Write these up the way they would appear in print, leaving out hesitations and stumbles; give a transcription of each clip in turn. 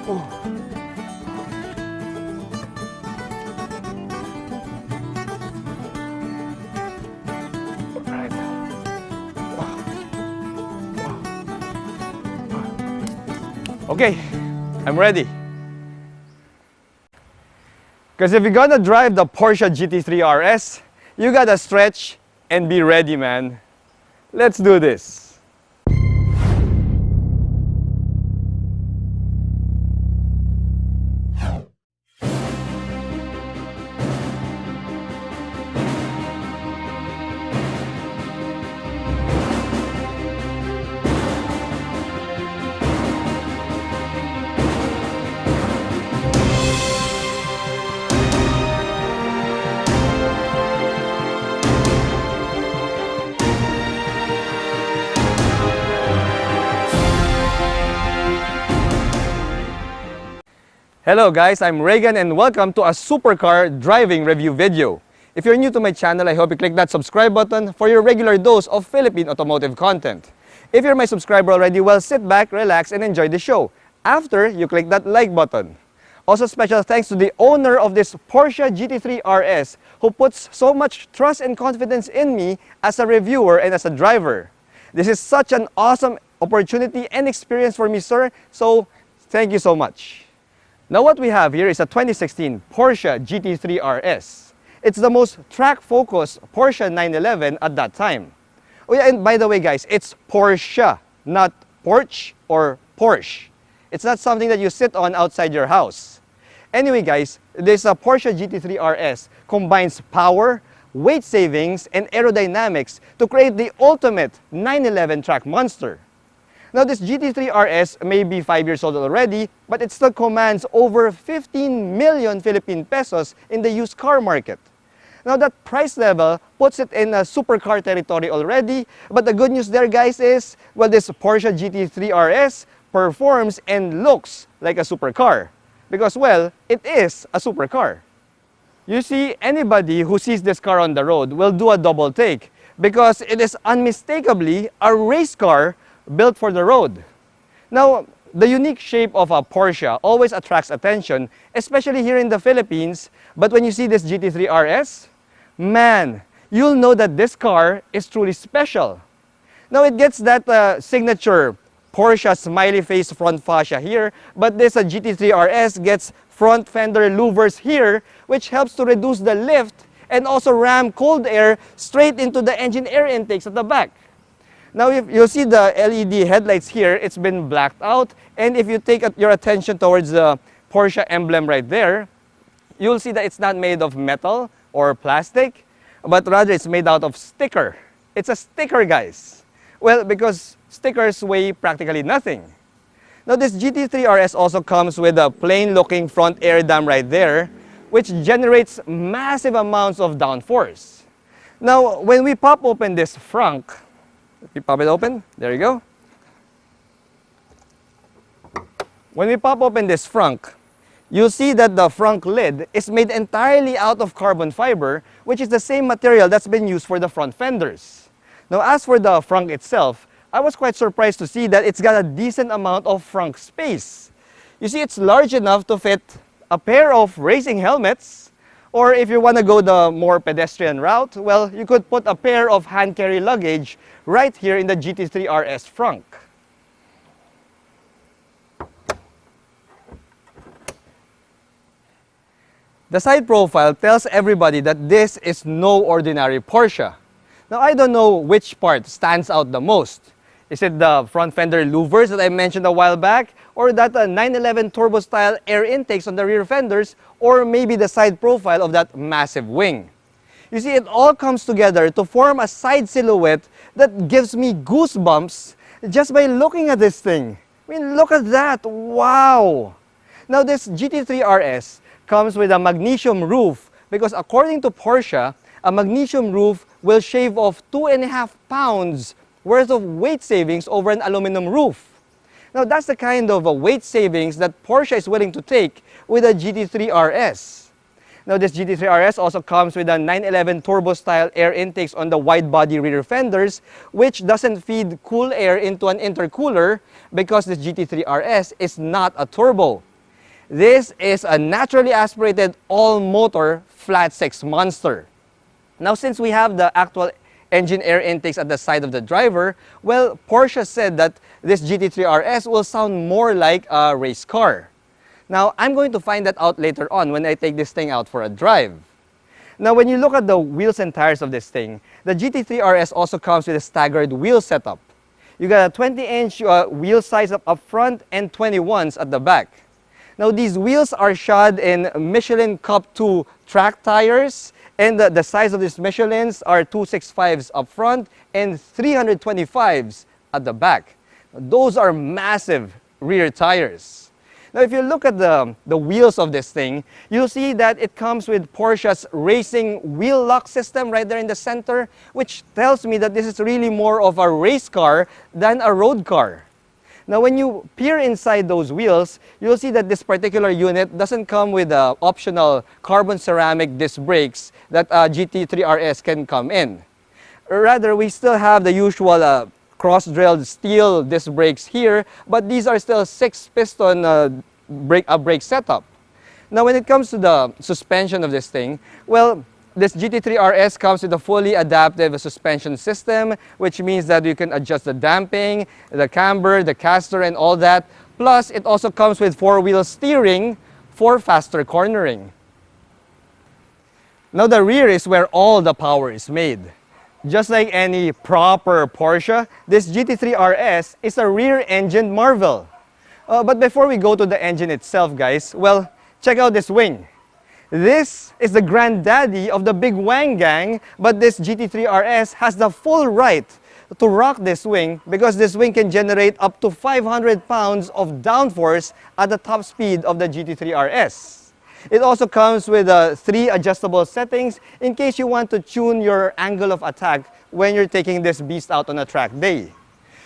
Right. Okay, I'm ready. Because if you're gonna drive the Porsche GT3 RS, you gotta stretch and be ready, man. Let's do this. Hello guys, I'm Reagan and welcome to a supercar driving review video. If you're new to my channel, I hope you click that subscribe button for your regular dose of Philippine automotive content. If you're my subscriber already, well, sit back, relax, and enjoy the show after you click that like button. Also, special thanks to the owner of this Porsche GT3 RS who puts so much trust and confidence in me as a reviewer and as a driver. This is such an awesome opportunity and experience for me, sir, so thank you so much. Now what we have here is a 2016 Porsche GT3 RS. It's the most track-focused Porsche 911 at that time. Oh yeah, and by the way guys, it's Porsche, not Porsche or Porsche. It's not something that you sit on outside your house. Anyway guys, this Porsche GT3 RS combines power, weight savings, and aerodynamics to create the ultimate 911 track monster. Now this GT3 RS may be 5 years old already, but it still commands over 15 million Philippine pesos in the used car market. Now that price level puts it in a supercar territory already, but the good news there guys is, well, this Porsche GT3 RS performs and looks like a supercar. Because, well, it is a supercar. You see, anybody who sees this car on the road will do a double take because it is unmistakably a race car built for the road. Now, the unique shape of a Porsche always attracts attention, especially here in the Philippines. But when you see this GT3 RS, man, you'll know that this car is truly special. Now, it gets that signature Porsche smiley face front fascia here, but this GT3 RS gets front fender louvers here, which helps to reduce the lift and also ram cold air straight into the engine air intakes at the back. Now, if you see the LED headlights here, it's been blacked out. And if you take your attention towards the Porsche emblem right there, you'll see that it's not made of metal or plastic, but rather it's made out of sticker. It's a sticker, guys. Well, because stickers weigh practically nothing. Now, this GT3 RS also comes with a plain-looking front air dam right there, which generates massive amounts of downforce. Now, when we pop open this frunk, you pop it open, there you go. When we pop open this frunk, you'll see that the frunk lid is made entirely out of carbon fiber, which is the same material that's been used for the front fenders. Now, as for the frunk itself, I was quite surprised to see that it's got a decent amount of frunk space. You see, it's large enough to fit a pair of racing helmets, or if you want to go the more pedestrian route, well, you could put a pair of hand carry luggage right here in the GT3 RS frunk. The side profile tells everybody that this is no ordinary Porsche. Now, I don't know which part stands out the most. Is it the front fender louvers that I mentioned a while back, or that 911 turbo style air intakes on the rear fenders, or maybe the side profile of that massive wing? You see, it all comes together to form a side silhouette that gives me goosebumps just by looking at this thing. I mean, look at that, wow! Now, this GT3 RS comes with a magnesium roof because according to Porsche, a magnesium roof will shave off 2.5 pounds worth of weight savings over an aluminum roof. Now, that's the kind of weight savings that Porsche is willing to take with a GT3 RS. Now, this GT3 RS also comes with a 911 turbo-style air intakes on the wide-body rear fenders, which doesn't feed cool air into an intercooler because this GT3 RS is not a turbo. This is a naturally aspirated all-motor flat-six monster. Now, since we have the actual engine air intakes at the side of the driver, well, Porsche said that this GT3 RS will sound more like a race car. Now, I'm going to find that out later on when I take this thing out for a drive. Now, when you look at the wheels and tires of this thing, the GT3 RS also comes with a staggered wheel setup. You got a 20-inch wheel size up front and 21s at the back. Now, these wheels are shod in Michelin Cup 2 track tires, and the size of these Michelins are 265s up front and 325s at the back. Those are massive rear tires. Now, if you look at the wheels of this thing, you'll see that it comes with Porsche's racing wheel lock system right there in the center, which tells me that this is really more of a race car than a road car. Now, when you peer inside those wheels, you'll see that this particular unit doesn't come with optional carbon ceramic disc brakes that GT3 RS can come in. Rather, we still have the usual cross-drilled steel disc brakes here, but these are still 6-piston brake setup. Now, when it comes to the suspension of this thing, well, this GT3 RS comes with a fully adaptive suspension system, which means that you can adjust the damping, the camber, the caster, and all that. Plus, it also comes with 4-wheel steering for faster cornering. Now, the rear is where all the power is made. Just like any proper Porsche, this GT3 RS is a rear-engined marvel. But before we go to the engine itself, guys, well, check out this wing. This is the granddaddy of the Big Wang Gang, but this GT3 RS has the full right to rock this wing because this wing can generate up to 500 pounds of downforce at the top speed of the GT3 RS. It also comes with 3 adjustable settings in case you want to tune your angle of attack when you're taking this beast out on a track day.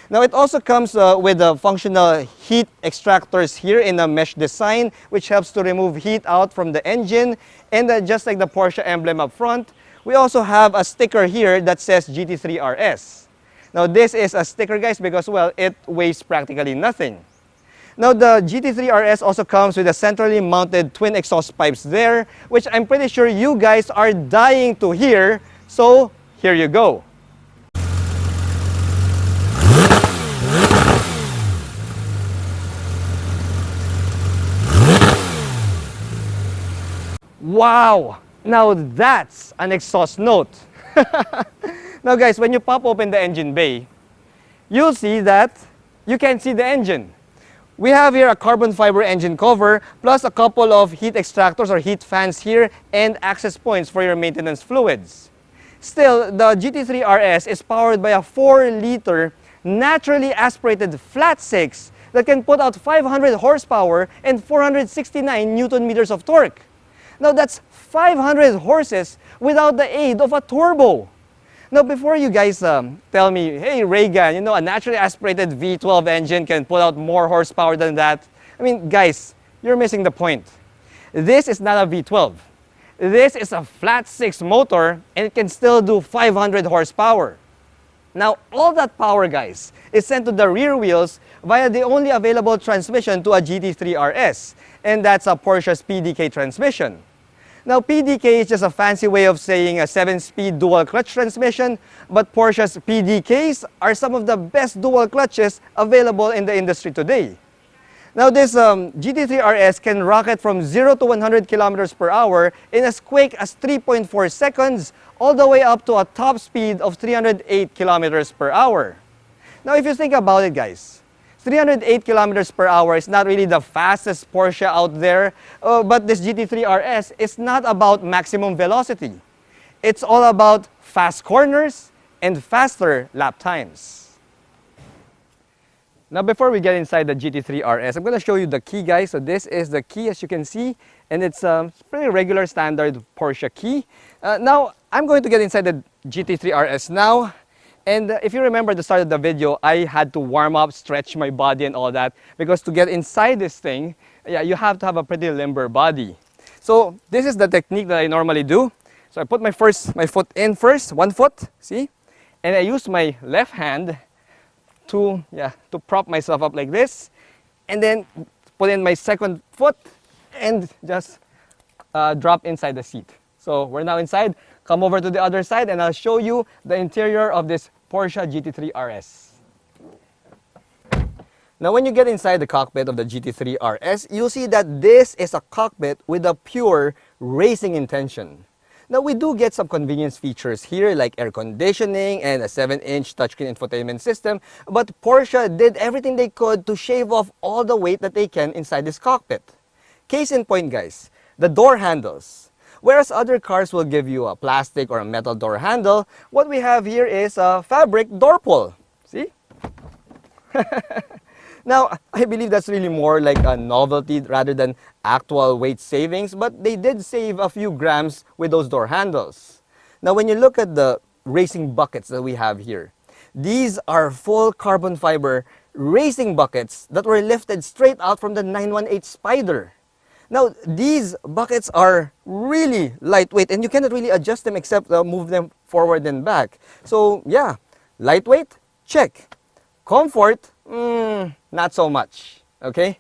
Now, it also comes with functional heat extractors here in a mesh design, which helps to remove heat out from the engine. And just like the Porsche emblem up front, we also have a sticker here that says GT3 RS. Now, this is a sticker, guys, because, well, it weighs practically nothing. Now, the GT3 RS also comes with a centrally mounted twin exhaust pipes there, which I'm pretty sure you guys are dying to hear. So, here you go. Wow! Now that's an exhaust note. Now guys, when you pop open the engine bay, you'll see that you can see the engine. We have here a carbon fiber engine cover plus a couple of heat extractors or heat fans here and access points for your maintenance fluids. Still, the GT3 RS is powered by a 4-liter naturally aspirated flat six that can put out 500 horsepower and 469 Newton meters of torque. Now that's 500 horses without the aid of a turbo. Now before you guys tell me, hey Reagan, you know, a naturally aspirated V12 engine can put out more horsepower than that. I mean, guys, you're missing the point. This is not a V12. This is a flat six motor and it can still do 500 horsepower. Now all that power, guys, is sent to the rear wheels via the only available transmission to a GT3 RS, and that's a Porsche's PDK transmission. Now, PDK is just a fancy way of saying a 7-speed dual clutch transmission, but Porsche's PDKs are some of the best dual clutches available in the industry today. Now, this GT3 RS can rocket from 0 to 100 kilometers per hour in as quick as 3.4 seconds, all the way up to a top speed of 308 kilometers per hour. Now, if you think about it, guys, 308 kilometers per hour is not really the fastest Porsche out there, but this GT3 RS is not about maximum velocity. It's all about fast corners and faster lap times. Now, before we get inside the GT3 RS, I'm going to show you the key, guys. So this is the key, as you can see, and it's a pretty regular standard Porsche key. Now, I'm going to get inside the GT3 RS now. And if you remember the start of the video, I had to warm up, stretch my body and all that, because to get inside this thing, yeah, you have to have a pretty limber body. So this is the technique that I normally do. So I put my foot in first, 1 foot, see? And I use my left hand to prop myself up like this. And then put in my second foot and just drop inside the seat. So we're now inside. Come over to the other side and I'll show you the interior of this Porsche GT3 RS. Now when you get inside the cockpit of the GT3 RS, you'll see that this is a cockpit with a pure racing intention. Now we do get some convenience features here like air conditioning and a 7-inch touchscreen infotainment system, but Porsche did everything they could to shave off all the weight that they can inside this cockpit. Case in point guys, the door handles. Whereas other cars will give you a plastic or a metal door handle, what we have here is a fabric door pull. See? Now, I believe that's really more like a novelty rather than actual weight savings, but they did save a few grams with those door handles. Now, when you look at the racing buckets that we have here, these are full carbon fiber racing buckets that were lifted straight out from the 918 Spider. Now, these buckets are really lightweight and you cannot really adjust them except move them forward and back. So, yeah, lightweight, check. Comfort, not so much, okay?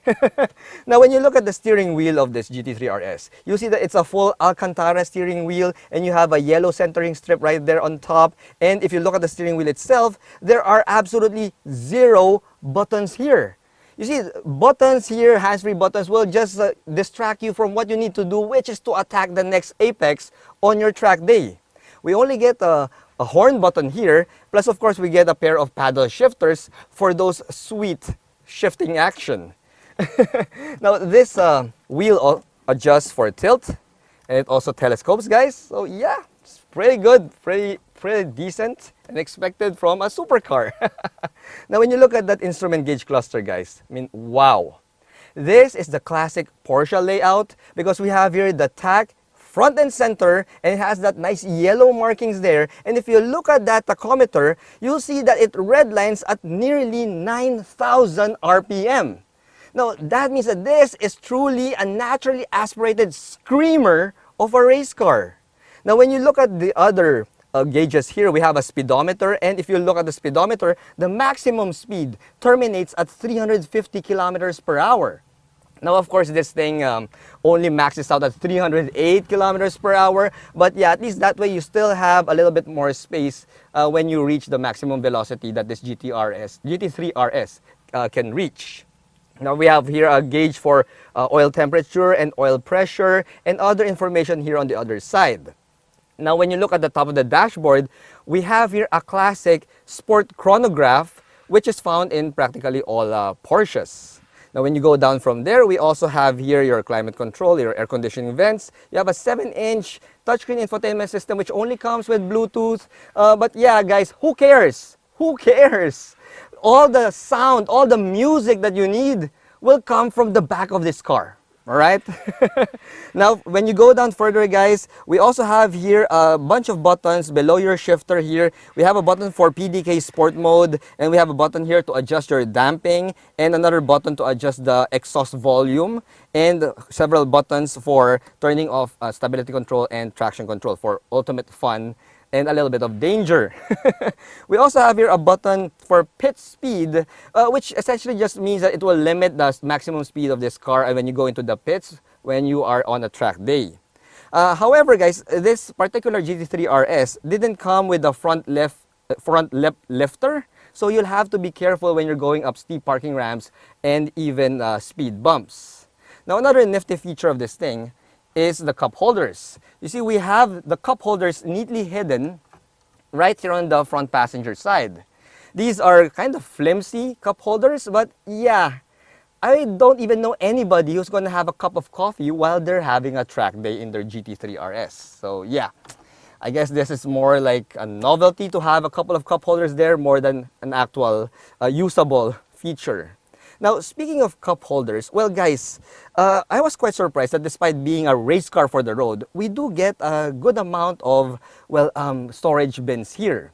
Now, when you look at the steering wheel of this GT3 RS, you see that it's a full Alcantara steering wheel and you have a yellow centering strip right there on top. And if you look at the steering wheel itself, there are absolutely 0 buttons here. You see, buttons here, hands-free buttons, will just distract you from what you need to do, which is to attack the next apex on your track day. We only get a horn button here, plus of course we get a pair of paddle shifters for those sweet shifting action. Now this wheel adjusts for tilt, and it also telescopes guys, so yeah, it's pretty good, pretty decent and expected from a supercar. Now when you look at that instrument gauge cluster guys, I mean wow. This is the classic Porsche layout because we have here the tach front and center, and it has that nice yellow markings there. And if you look at that tachometer, you'll see that it redlines at nearly 9,000 RPM. Now, that means that this is truly a naturally aspirated screamer of a race car. Now, when you look at the other gauges here, we have a speedometer, and if you look at the speedometer, the maximum speed terminates at 350 kilometers per hour. Now, of course, this thing only maxes out at 308 kilometers per hour. But yeah, at least that way you still have a little bit more space when you reach the maximum velocity that this GT3 RS can reach. Now, we have here a gauge for oil temperature and oil pressure and other information here on the other side. Now, when you look at the top of the dashboard, we have here a classic sport chronograph, which is found in practically all Porsches. Now, when you go down from there, we also have here your climate control, your air conditioning vents. You have a 7-inch touchscreen infotainment system, which only comes with Bluetooth. But yeah, guys, who cares? Who cares? All the sound, all the music that you need will come from the back of this car. All right? Now, when you go down further, guys, we also have here a bunch of buttons below your shifter here. We have a button for PDK Sport Mode, and we have a button here to adjust your damping, and another button to adjust the exhaust volume, and several buttons for turning off stability control and traction control for ultimate fun and a little bit of danger. We also have here a button for pit speed, which essentially just means that it will limit the maximum speed of this car when you go into the pits when you are on a track day. However, guys, this particular GT3 RS didn't come with a front lip lifter, so you'll have to be careful when you're going up steep parking ramps and even speed bumps. Now, another nifty feature of this thing is the cup holders. You see, we have the cup holders neatly hidden right here on the front passenger side. These are kind of flimsy cup holders, but yeah, I don't even know anybody who's going to have a cup of coffee while they're having a track day in their GT3 RS. So yeah, I guess this is more like a novelty to have a couple of cup holders there more than an actual usable feature. Now, speaking of cup holders, well guys, I was quite surprised that despite being a race car for the road, we do get a good amount of, well, storage bins here.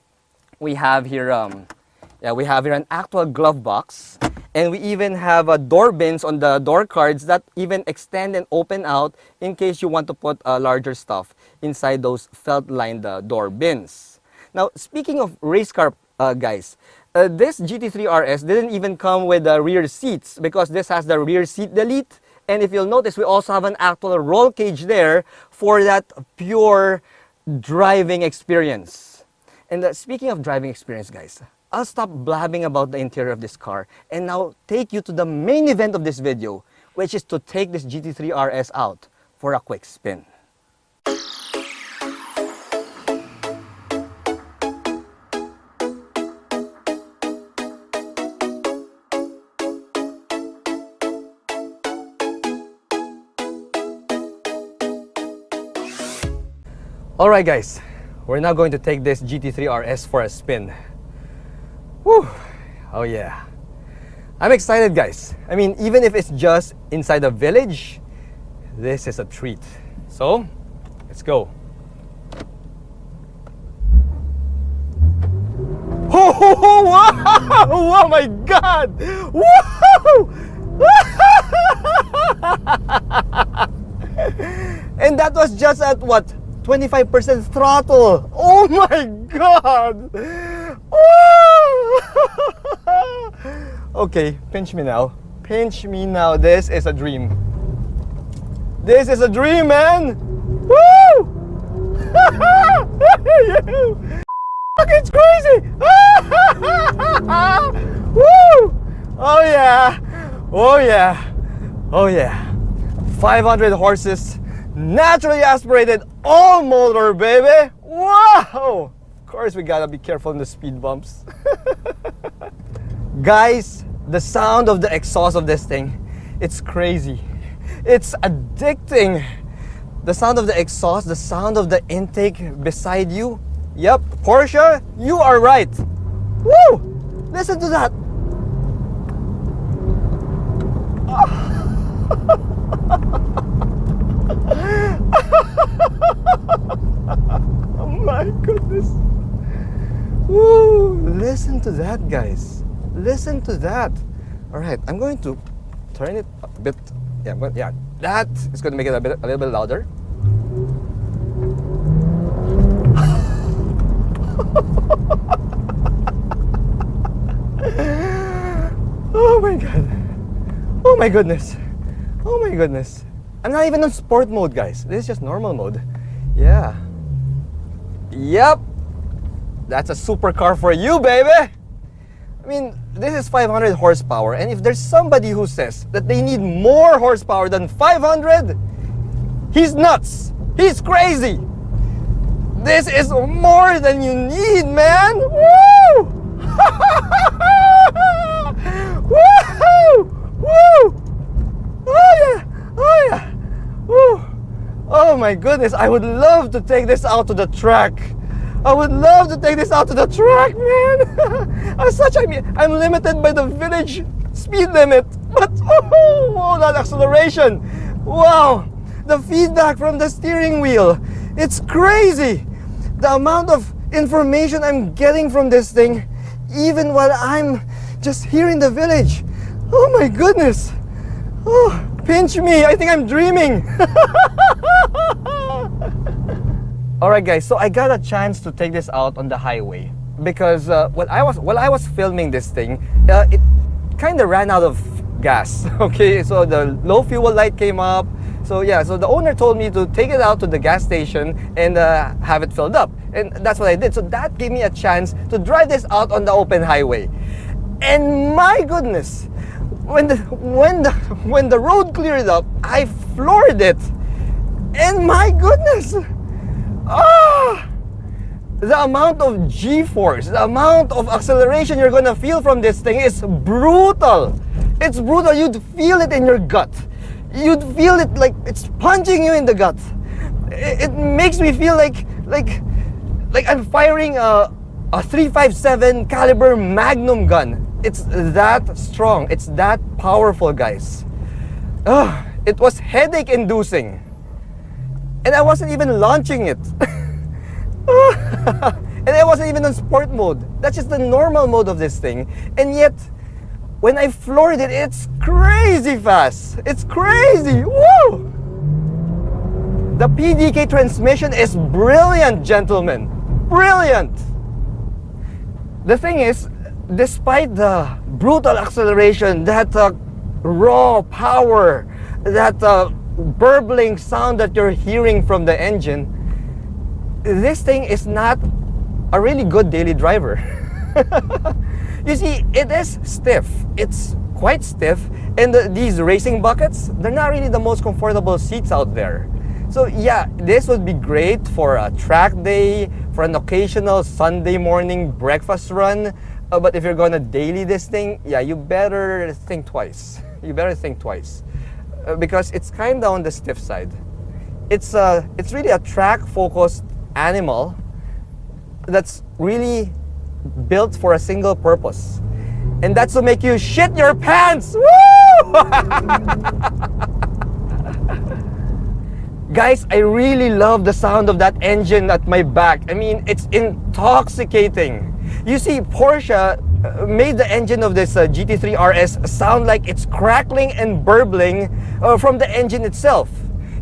We have here, an actual glove box, and we even have door bins on the door cards that even extend and open out in case you want to put larger stuff inside those felt-lined door bins. Now, speaking of race car, guys, this GT3 RS didn't even come with rear seats because this has the rear seat delete And if you'll notice, we also have an actual roll cage there for that pure driving experience. And speaking of driving experience, guys, I'll stop blabbing about the interior of this car and now take you to the main event of this video, which is to take this GT3 RS out for a quick spin. Alright guys, we're now going to take this GT3 RS for a spin. Whew. Oh yeah. I'm excited guys. I mean, even if it's just inside a village, this is a treat. So, let's go. Oh, wow! Oh my god! Woo! And that was just at what? 25% throttle. Oh my god! Okay, pinch me now. Pinch me now. This is a dream. This is a dream, man! Woo! It's crazy! Woo! Oh yeah! Oh yeah! Oh yeah! 500 horses, naturally aspirated, all motor, baby! Wow! Of course, we gotta be careful in the speed bumps. Guys, the sound of the exhaust of this thing, it's crazy. It's addicting. The sound of the exhaust, the sound of the intake beside you. Yep, Porsche, you are right. Woo! Listen to that. Oh my goodness. Woo! Listen to that, guys. Listen to that. All right, I'm going to turn it a bit. Yeah, that is going to make it a little bit louder. Oh my god. Oh my goodness. Oh my goodness. I'm not even on sport mode, guys. This is just normal mode. Yeah. Yep. That's a supercar for you, baby. I mean, this is 500 horsepower, and if there's somebody who says that they need more horsepower than 500, he's nuts. He's crazy. This is more than you need, man. Woo! Woo! Woo! Oh yeah! Oh yeah! Woo! Oh my goodness, I would love to take this out to the track. I would love to take this out to the track, man. I'm limited by the village speed limit. But oh, that acceleration. Wow. The feedback from the steering wheel. It's crazy. The amount of information I'm getting from this thing, even while I'm just here in the village. Oh my goodness. Oh, pinch me. I think I'm dreaming. Alright guys, so I got a chance to take this out on the highway because while I was filming this thing, it kind of ran out of gas. Okay, so the low fuel light came up. So yeah, so the owner told me to take it out to the gas station and have it filled up, and that's what I did. So that gave me a chance to drive this out on the open highway. And my goodness, when the road cleared up, I floored it. And my goodness. The amount of G-force, the amount of acceleration you're gonna feel from this thing is brutal. It's brutal. You'd feel it in your gut. You'd feel it like it's punching you in the gut. It makes me feel like I'm firing a .357 caliber Magnum gun. It's that strong. It's that powerful, guys. It was headache-inducing. And I wasn't even launching it. And I wasn't even on sport mode. That's just the normal mode of this thing. And yet, when I floored it, it's crazy fast. It's crazy. Woo! The PDK transmission is brilliant, gentlemen. Brilliant. The thing is, despite the brutal acceleration, that raw power, that burbling sound that you're hearing from the engine, this thing is not a really good daily driver. You see, it is stiff. It's quite stiff, and these racing buckets, they're not really the most comfortable seats out there. So yeah, this would be great for a track day, for an occasional Sunday morning breakfast run. But if you're gonna daily this thing, yeah, you better think twice. You better think twice. Because it's kind of on the stiff side. It's really a track-focused animal that's really built for a single purpose. And that's to make you shit your pants! Woo! Guys, I really love the sound of that engine at my back. I mean, it's intoxicating. You see, Porsche made the engine of this GT3 RS sound like it's crackling and burbling from the engine itself.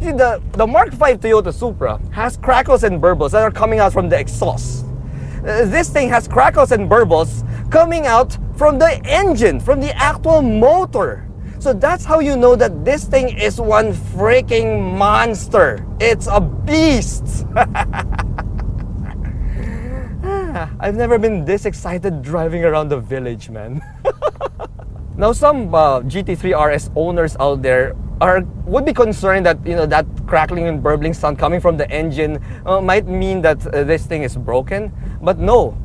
You see, the Mark V Toyota Supra has crackles and burbles that are coming out from the exhaust. This thing has crackles and burbles coming out from the engine, from the actual motor. So that's how you know that this thing is one freaking monster. It's a beast. I've never been this excited driving around the village, man. Now, some GT3 RS owners out there would be concerned that that crackling and burbling sound coming from the engine might mean that this thing is broken. But no,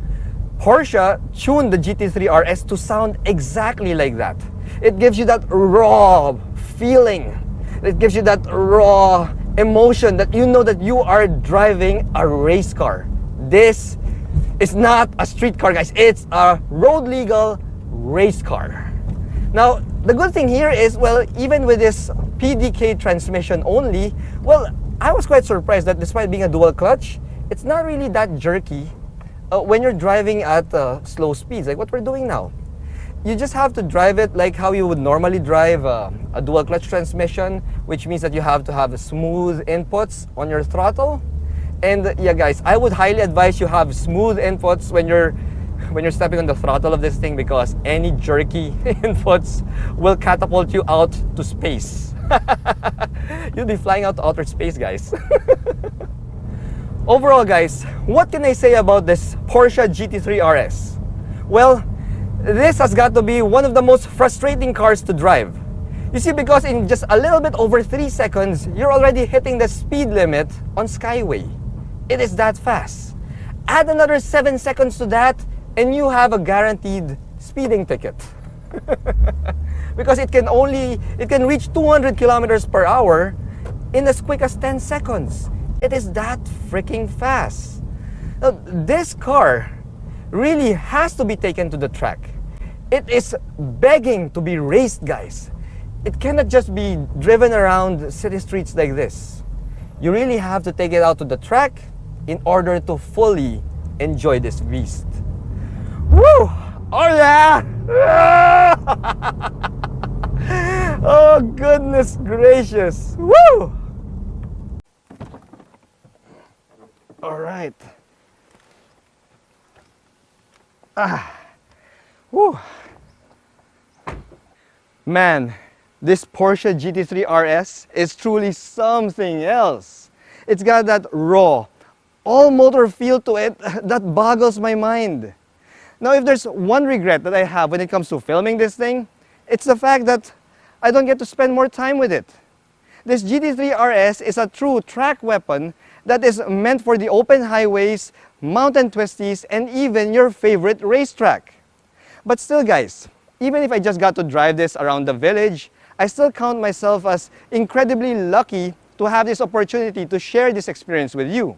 Porsche tuned the GT3 RS to sound exactly like that. It gives you that raw feeling. It gives you that raw emotion that you know that you are driving a race car. This is not a street car, guys. It's a road legal race car. Now, the good thing here is, well, even with this PDK transmission only, well, I was quite surprised that despite being a dual clutch, it's not really that jerky when you're driving at slow speeds, like what we're doing now. You just have to drive it like how you would normally drive a dual clutch transmission, which means that you have to have smooth inputs on your throttle. And yeah, guys, I would highly advise you have smooth inputs when you're stepping on the throttle of this thing, because any jerky inputs will catapult you out to space. You'll be flying out to outer space, guys. Overall, guys, what can I say about this Porsche GT3 RS? Well, this has got to be one of the most frustrating cars to drive. You see, because in just a little bit over 3 seconds, you're already hitting the speed limit on Skyway. It is that fast. Add another 7 seconds to that, and you have a guaranteed speeding ticket. Because it can reach 200 kilometers per hour in as quick as 10 seconds. It is that freaking fast. Now, this car really has to be taken to the track. It is begging to be raced, guys. It cannot just be driven around city streets like this. You really have to take it out to the track in order to fully enjoy this beast. Woo! Oh yeah! Oh goodness gracious! Woo! All right. Woo! Man, this Porsche GT3 RS is truly something else. It's got that raw, all-motor feel to it that boggles my mind. Now, if there's one regret that I have when it comes to filming this thing, it's the fact that I don't get to spend more time with it. This GT3 RS is a true track weapon that is meant for the open highways, mountain twisties, and even your favorite racetrack. But still, guys, even if I just got to drive this around the village, I still count myself as incredibly lucky to have this opportunity to share this experience with you.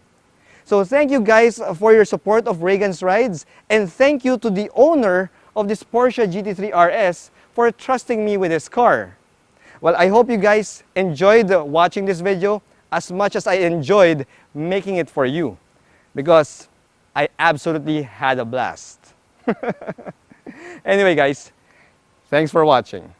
So thank you guys for your support of Reagan's Rides, and thank you to the owner of this Porsche GT3 RS for trusting me with this car. Well, I hope you guys enjoyed watching this video as much as I enjoyed making it for you, because I absolutely had a blast. Anyway, guys, thanks for watching.